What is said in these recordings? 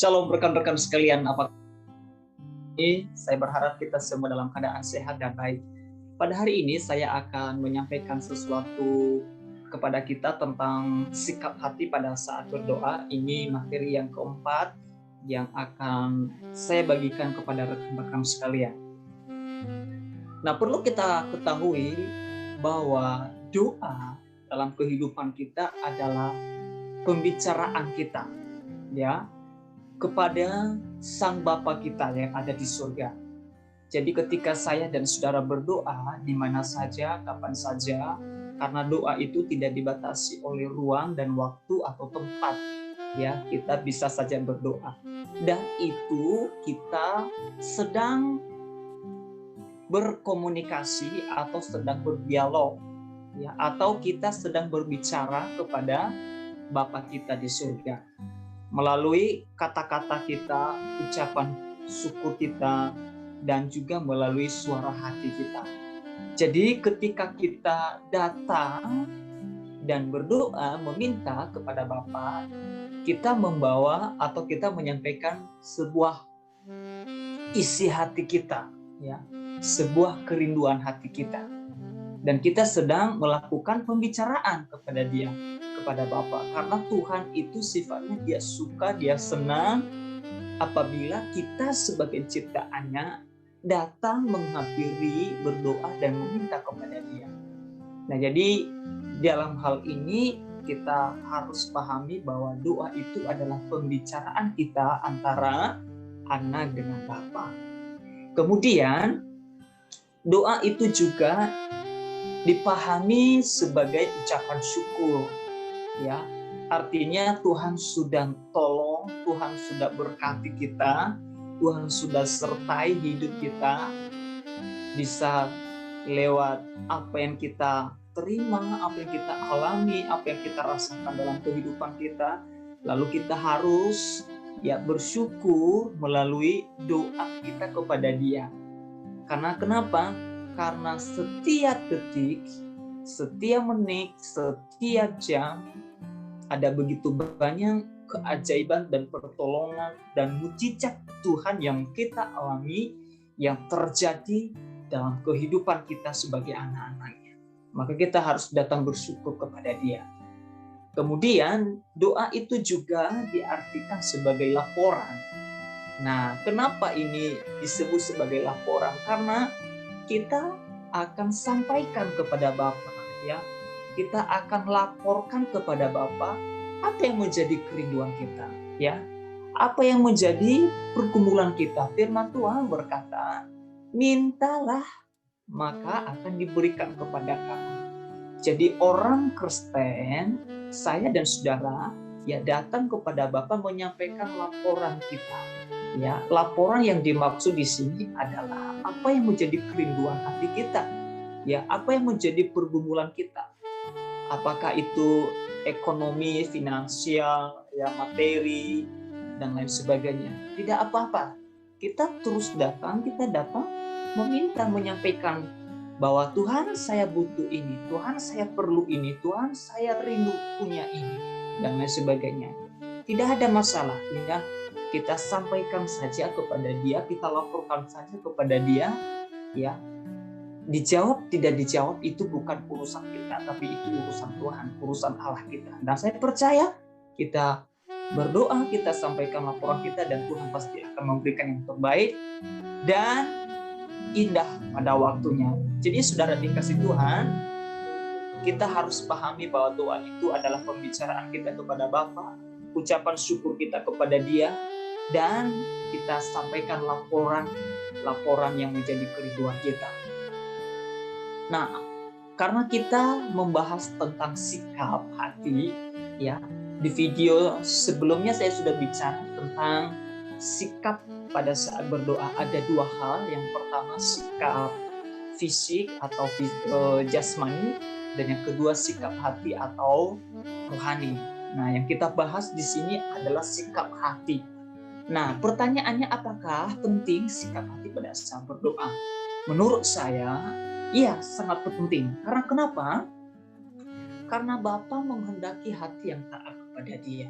Shalom rekan-rekan sekalian, apa ini? Saya berharap kita semua dalam keadaan sehat dan baik. Pada hari ini saya akan menyampaikan sesuatu kepada kita tentang sikap hati pada saat berdoa. Ini materi yang keempat yang akan saya bagikan kepada rekan-rekan sekalian. Nah, perlu kita ketahui bahwa doa dalam kehidupan kita adalah pembicaraan kita, ya, kepada Sang Bapa kita yang ada di surga. Jadi ketika saya dan saudara berdoa di mana saja, kapan saja, karena doa itu tidak dibatasi oleh ruang dan waktu atau tempat, ya, kita bisa saja berdoa. Dan itu kita sedang berkomunikasi atau sedang berdialog, ya, atau kita sedang berbicara kepada Bapa kita di surga. Melalui kata-kata kita, ucapan syukur kita, dan juga melalui suara hati kita. Jadi ketika kita datang dan berdoa meminta kepada Bapa, kita membawa atau kita menyampaikan sebuah isi hati kita, ya, sebuah kerinduan hati kita. Dan kita sedang melakukan pembicaraan kepada Dia, kepada Bapa, karena Tuhan itu sifatnya Dia suka, Dia senang apabila kita sebagai ciptaannya datang menghampiri, berdoa dan meminta kepada Dia. Nah, jadi dalam hal ini kita harus pahami bahwa doa itu adalah pembicaraan kita antara anak dengan Bapa. Kemudian doa itu juga dipahami sebagai ucapan syukur, ya, artinya Tuhan sudah tolong, Tuhan sudah berkati kita, Tuhan sudah sertai hidup kita, bisa lewat apa yang kita terima, apa yang kita alami, apa yang kita rasakan dalam kehidupan kita, lalu kita harus, ya, bersyukur melalui doa kita kepada Dia. Karena kenapa? Karena setiap detik, setiap menit, setiap jam ada begitu banyak keajaiban dan pertolongan dan mujizat Tuhan yang kita alami, yang terjadi dalam kehidupan kita sebagai anak-anaknya. Maka kita harus datang bersyukur kepada Dia. Kemudian doa itu juga diartikan sebagai laporan. Nah, kenapa ini disebut sebagai laporan? Karena kita akan sampaikan kepada Bapa, ya. Kita akan laporkan kepada Bapa apa yang menjadi kerinduan kita, ya. Apa yang menjadi pergumulan kita. Firman Tuhan berkata, mintalah maka akan diberikan kepada kamu. Jadi orang Kristen, saya dan saudara, ya, datang kepada Bapa menyampaikan laporan kita. Ya, laporan yang dimaksud di sini adalah apa yang menjadi kerinduan hati kita, ya, apa yang menjadi pergumulan kita, apakah itu ekonomi, finansial, ya, materi dan lain sebagainya. Tidak apa-apa, kita terus datang, meminta, menyampaikan bahwa Tuhan saya butuh ini, Tuhan saya perlu ini, Tuhan saya rindu punya ini, dan lain sebagainya. Tidak ada masalah, ya. Kita sampaikan saja kepada Dia, kita laporkan saja kepada Dia, ya. Dijawab, tidak dijawab itu bukan urusan kita, tapi itu urusan Tuhan, urusan Allah kita. Dan saya percaya kita berdoa, kita sampaikan laporan kita, dan Tuhan pasti akan memberikan yang terbaik dan indah pada waktunya. Jadi saudara dikasih Tuhan, kita harus pahami bahwa doa itu adalah pembicaraan kita kepada Bapa, ucapan syukur kita kepada Dia, dan kita sampaikan laporan yang menjadi kerinduan kita. Nah, karena kita membahas tentang sikap hati, ya, di video sebelumnya saya sudah bicara tentang sikap pada saat berdoa. Ada dua hal. Yang pertama sikap fisik atau jasmani, dan yang kedua sikap hati atau rohani. Nah, yang kita bahas di sini adalah sikap hati. Nah, pertanyaannya, apakah penting sikap hati pada saat berdoa? Menurut saya, iya, sangat penting. Karena kenapa? Karena Bapa menghendaki hati yang taat kepada Dia.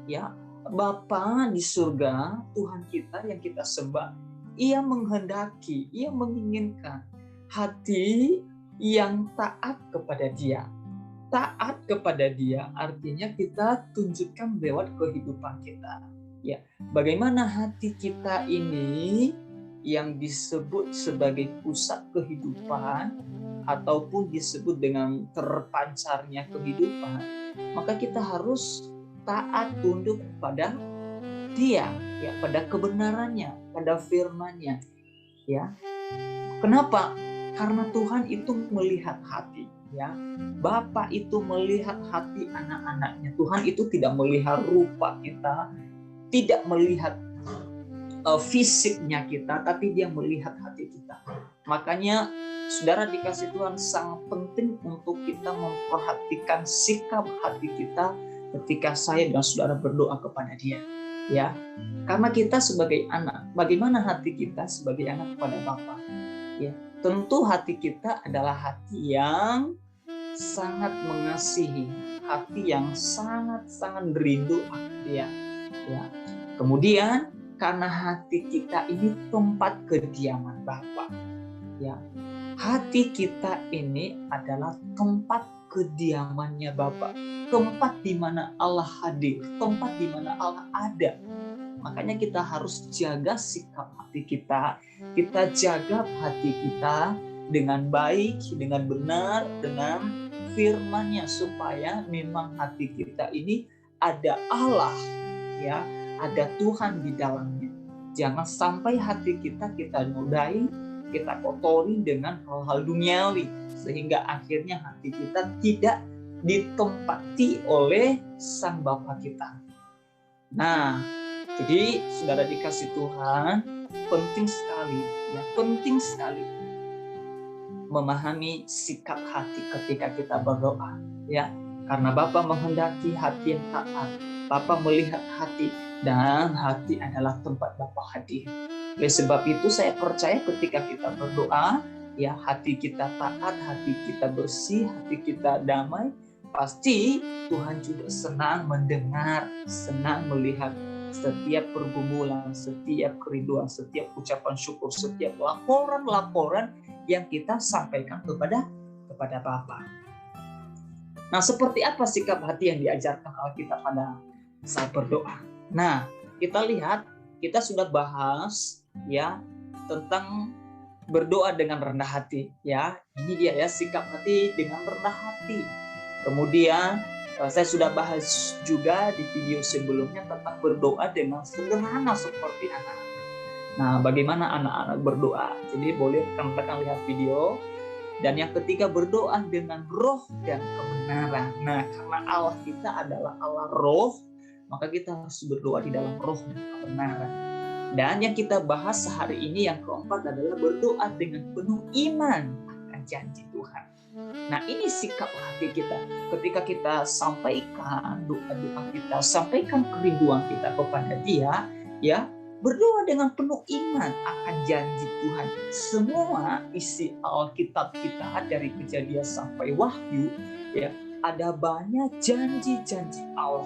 Ya, Bapa di surga, Tuhan kita yang kita sembah, Ia menghendaki, Ia menginginkan hati yang taat kepada Dia. Taat kepada Dia artinya kita tunjukkan lewat kehidupan kita. Ya, bagaimana hati kita ini yang disebut sebagai pusat kehidupan ataupun disebut dengan terpancarnya kehidupan, maka kita harus taat tunduk pada Dia, ya, pada kebenarannya, pada firman-Nya, ya. Kenapa? Karena Tuhan itu melihat hati, ya. Bapa itu melihat hati anak-anaknya. Tuhan itu tidak melihat rupa kita, tidak melihat fisiknya kita, tapi Dia melihat hati kita. Makanya saudara dikasih Tuhan, sangat penting untuk kita memperhatikan sikap hati kita ketika saya dan saudara berdoa kepada Dia, ya. Karena kita sebagai anak, bagaimana hati kita sebagai anak kepada Bapa? Ya, tentu hati kita adalah hati yang sangat mengasihi, hati yang sangat-sangat rindu akan Dia, ya. Kemudian karena hati kita ini tempat kediaman Bapa, ya. Hati kita ini adalah tempat kediamannya Bapa, tempat di mana Allah hadir, tempat di mana Allah ada. Makanya kita harus jaga sikap hati kita, kita jaga hati kita dengan baik, dengan benar, dengan firman-Nya, supaya memang hati kita ini ada Allah, ya, ada Tuhan di dalamnya. Jangan sampai hati kita nodai, kita kotori dengan hal-hal duniawi, sehingga akhirnya hati kita tidak ditempati oleh Sang Bapa kita. Nah, jadi saudara dikasih Tuhan, penting sekali memahami sikap hati ketika kita berdoa, ya. Karena Bapa menghendaki hati yang taat. Bapa melihat hati, dan hati adalah tempat Bapa hadir. Oleh sebab itu saya percaya ketika kita berdoa, ya, hati kita taat, hati kita bersih, hati kita damai, pasti Tuhan juga senang mendengar, senang melihat setiap pergumulan, setiap kerinduan, setiap ucapan syukur, setiap laporan-laporan yang kita sampaikan kepada Bapa. Nah, seperti apa sikap hati yang diajarkan Alkitab pada saat berdoa? Nah, kita lihat, kita sudah bahas, ya, tentang berdoa dengan rendah hati, ya. Ini dia, ya, sikap hati dengan rendah hati. Kemudian saya sudah bahas juga di video sebelumnya tentang berdoa dengan sederhana seperti anak-anak. Nah, bagaimana anak-anak berdoa? Jadi boleh rekan-rekan lihat video. Dan yang ketiga, berdoa dengan roh dan kebenaran. Nah, karena Allah kita adalah Allah roh, maka kita harus berdoa di dalam roh dan kebenaran. Dan yang kita bahas sehari ini yang keempat adalah berdoa dengan penuh iman akan janji Tuhan. Nah, ini sikap hati kita. Ketika kita sampaikan doa-doa kita, sampaikan kerinduan kita kepada Dia, ya, berdoa dengan penuh iman akan janji Tuhan. Semua isi Alkitab kita dari Kejadian sampai Wahyu, ya, ada banyak janji-janji Allah.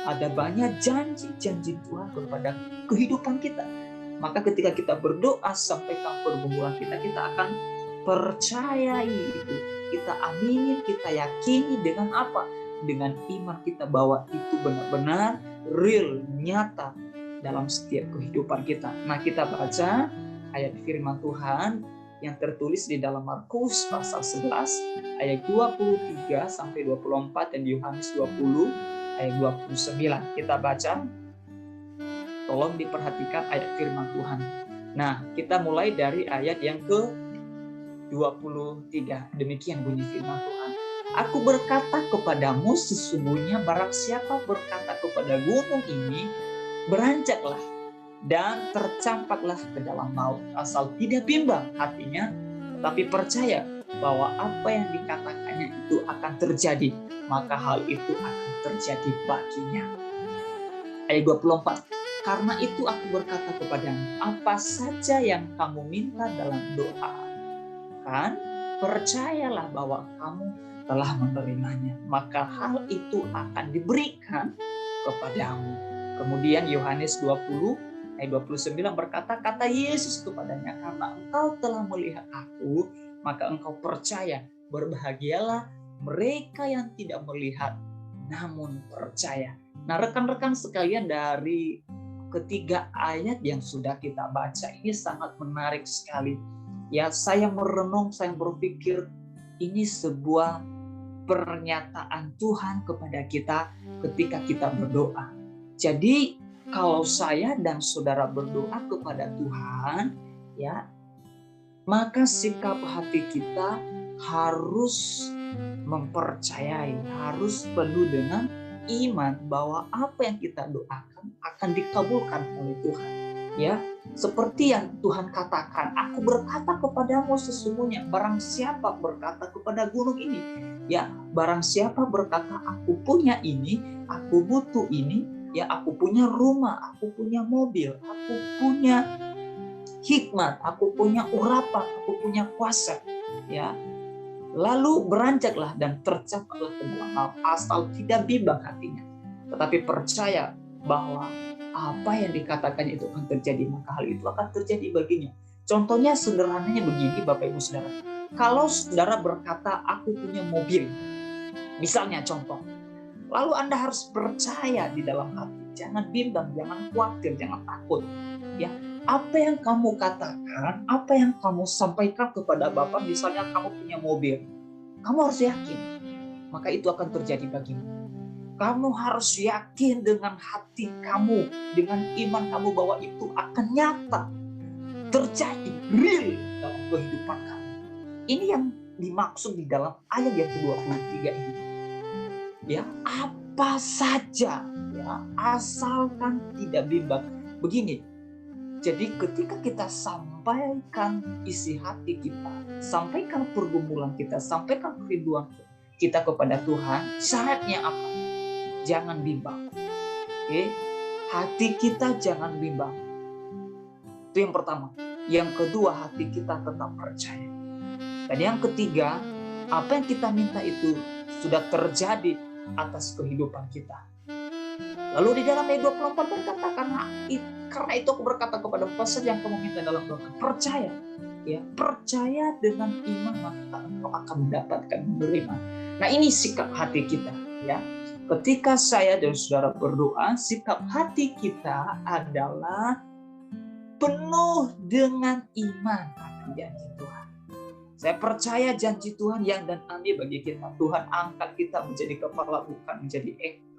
Ada banyak janji-janji Tuhan kepada kehidupan kita. Maka ketika kita berdoa sampaikan pergumulan kita, kita akan percayai itu. Kita aminin, kita yakini dengan apa? Dengan iman kita bahwa itu benar-benar real, nyata dalam setiap kehidupan kita. Nah, kita baca ayat firman Tuhan yang tertulis di dalam Markus pasal 11 ayat 23 sampai 24 dan di Yohanes 20 ayat 29. Kita baca. Tolong diperhatikan ayat firman Tuhan. Nah, kita mulai dari ayat yang ke-23. Demikian bunyi firman Tuhan. Aku berkata kepadamu, sesungguhnya barang siapa berkata kepada gunung ini, beranjaklah dan tercampaklah ke dalam laut, asal tidak bimbang hatinya, tapi percaya bahwa apa yang dikatakannya itu akan terjadi, maka hal itu akan terjadi baginya. Ayat 24. Karena itu aku berkata kepadamu, apa saja yang kamu minta dalam doa, kan percayalah bahwa kamu telah menerimanya, maka hal itu akan diberikan kepadamu. Kemudian Yohanes 20 ayat 29 berkata, kata Yesus kepadanya, karena engkau telah melihat aku, maka engkau percaya. Berbahagialah mereka yang tidak melihat, namun percaya. Nah, rekan-rekan sekalian, dari ketiga ayat yang sudah kita baca ini sangat menarik sekali. Ya, saya merenung, saya berpikir ini sebuah pernyataan Tuhan kepada kita ketika kita berdoa. Jadi kalau saya dan saudara berdoa kepada Tuhan, ya, maka sikap hati kita harus mempercayai, harus penuh dengan iman bahwa apa yang kita doakan akan dikabulkan oleh Tuhan. Ya, seperti yang Tuhan katakan, aku berkata kepadamu sesungguhnya, barang siapa berkata kepada gunung ini, ya, barang siapa berkata aku punya ini, aku butuh ini, ya, aku punya rumah, aku punya mobil, aku punya hikmat, aku punya urapan, aku punya kuasa, ya, lalu beranjaklah dan tercapailah kedua hal, asal tidak bimbang hatinya, tetapi percaya bahwa apa yang dikatakannya itu akan terjadi, maka hal itu akan terjadi baginya. Contohnya sederhananya begini, Bapak Ibu Saudara. Kalau saudara berkata aku punya mobil, misalnya contoh, lalu Anda harus percaya di dalam hati, jangan bimbang, jangan khawatir, jangan takut. Ya, apa yang kamu katakan, apa yang kamu sampaikan kepada Bapak, misalnya kamu punya mobil, kamu harus yakin, maka itu akan terjadi bagimu. Kamu harus yakin dengan hati kamu, dengan iman kamu bahwa itu akan nyata, terjadi, real dalam kehidupan kamu. Ini yang dimaksud di dalam ayat yang ke-23 ini. Ya, apa saja, ya, asalkan tidak bimbang. Begini, jadi ketika kita sampaikan isi hati kita, sampaikan pergumulan kita, sampaikan kerinduan kita kepada Tuhan, syaratnya apa? Jangan bimbang. Oke? Hati kita jangan bimbang. Itu yang pertama. Yang kedua, hati kita tetap percaya. Dan yang ketiga, apa yang kita minta itu sudah terjadi atas kehidupan kita. Lalu di dalam ayat 24 berkata, karena itu aku berkata kepada pasal yang kamu minta dalam doa, percaya. Ya, percaya dengan iman, maka engkau akan mendapatkan, menerima. Nah, ini sikap hati kita, ya. Ketika saya dan saudara berdoa, sikap hati kita adalah penuh dengan iman akan janji Tuhan. Saya percaya janji Tuhan yang dan amin bagi kita. Tuhan angkat kita menjadi kepala, bukan menjadi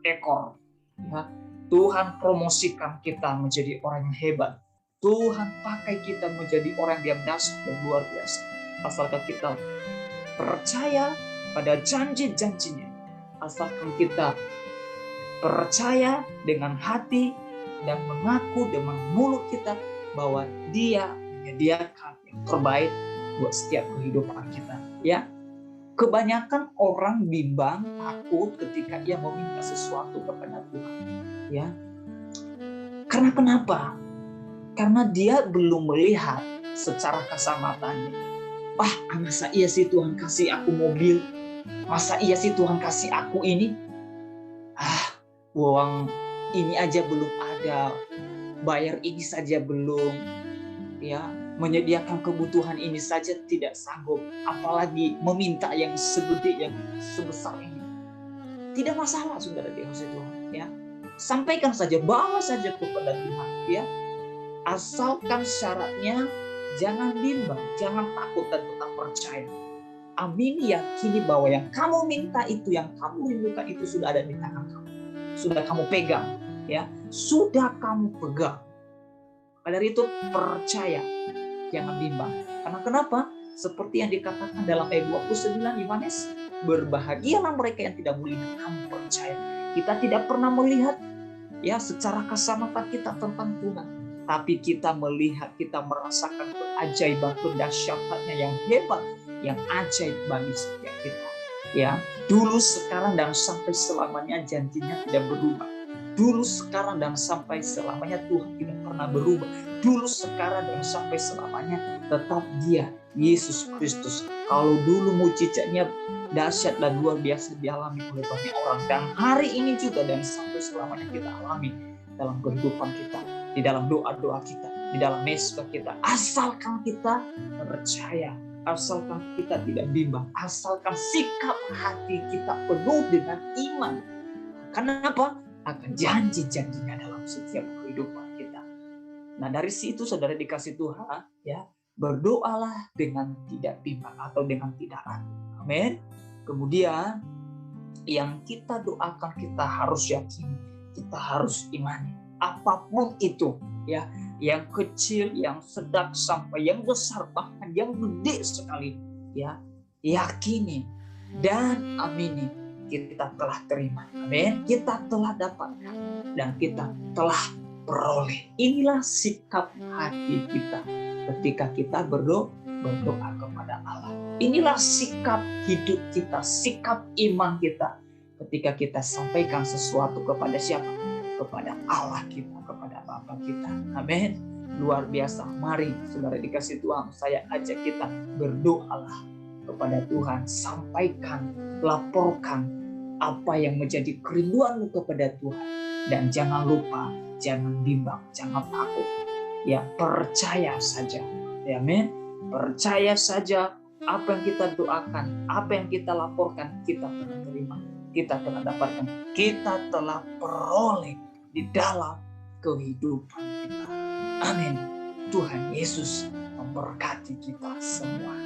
ekor. Ya. Tuhan promosikan kita menjadi orang yang hebat. Tuhan pakai kita menjadi orang yang dahsyat dan luar biasa. Asalkan kita percaya pada janji-janjinya. Asalkan kita percaya dengan hati dan mengaku dengan mulut kita bahwa Dia menyediakan yang terbaik buat setiap kehidupan kita. Ya, kebanyakan orang bimbang, takut ketika ia meminta sesuatu kepada Tuhan. Ya, karena kenapa? Karena dia belum melihat secara kasamatanya. Wah, masa iya sih Tuhan kasih aku mobil? Masa iya sih Tuhan kasih aku ini? Uang ini aja belum ada, bayar ini saja belum, ya, menyediakan kebutuhan ini saja tidak sanggup, apalagi meminta yang segede, yang sebesar ini. Tidak masalah, saudara dikasih Tuhan, ya. Sampaikan saja, bawa saja kepada Tuhan, ya. Asalkan syaratnya jangan bimbang, jangan takut dan tetap percaya. Amin, yakini bahwa yang kamu minta itu, yang kamu rindukan itu sudah ada di tangan kamu. Sudah kamu pegang, ya. Sudah kamu pegang. Maka dari itu percaya, jangan bimbang. Karena kenapa? Seperti yang dikatakan dalam ayat 29 Yohanes, berbahagialah mereka yang tidak melihat, kamu percaya. Kita tidak pernah melihat, ya, secara kasamata kita tentang Tuhan, tapi kita melihat, kita merasakan keajaiban, kedahsyatannya yang hebat, yang ajaib bagi setiap kita. Ya, dulu, sekarang, dan sampai selamanya janjinya tidak berubah. Dulu, sekarang, dan sampai selamanya Tuhan tidak pernah berubah. Dulu, sekarang, dan sampai selamanya tetap Dia, Yesus Kristus. Kalau dulu mujizatnya dahsyat dan luar biasa dialami oleh banyak orang, dan hari ini juga dan sampai selamanya kita alami. dalam kehidupan kita, di dalam doa-doa kita, di dalam mesbah kita. Asalkan kita percaya, asalkan kita tidak bimbang, asalkan sikap hati kita penuh dengan iman. Kenapa? Akan janji-janjinya dalam setiap kehidupan kita. Nah, dari situ saudara dikasih Tuhan, ya, berdoalah dengan tidak bimbang atau dengan tidak ragu. Amin. Kemudian yang kita doakan kita harus yakini, kita harus imani. Apapun itu, ya, yang kecil, yang sedang sampai yang besar, bahkan yang gede sekali, ya, yakini dan amini. Kita telah terima, amin. Kita telah dapatkan dan kita telah peroleh. Inilah sikap hati kita ketika kita berdoa kepada Allah. Inilah sikap hidup kita, sikap iman kita ketika kita sampaikan sesuatu kepada siapa? Kepada Allah kita, kepada Bapa kita. Amin. Luar biasa. Mari saudara dikasih Tuhan, saya ajak kita berdoalah kepada Tuhan. Sampaikan, laporkan apa yang menjadi kerinduanmu kepada Tuhan. Dan jangan lupa, jangan bimbang, jangan takut. Ya, percaya saja. Ya, amin. Percaya saja apa yang kita doakan, apa yang kita laporkan, kita telah terima, kita telah dapatkan, kita telah peroleh di dalam kehidupan kita. Amin. Tuhan Yesus memberkati kita semua.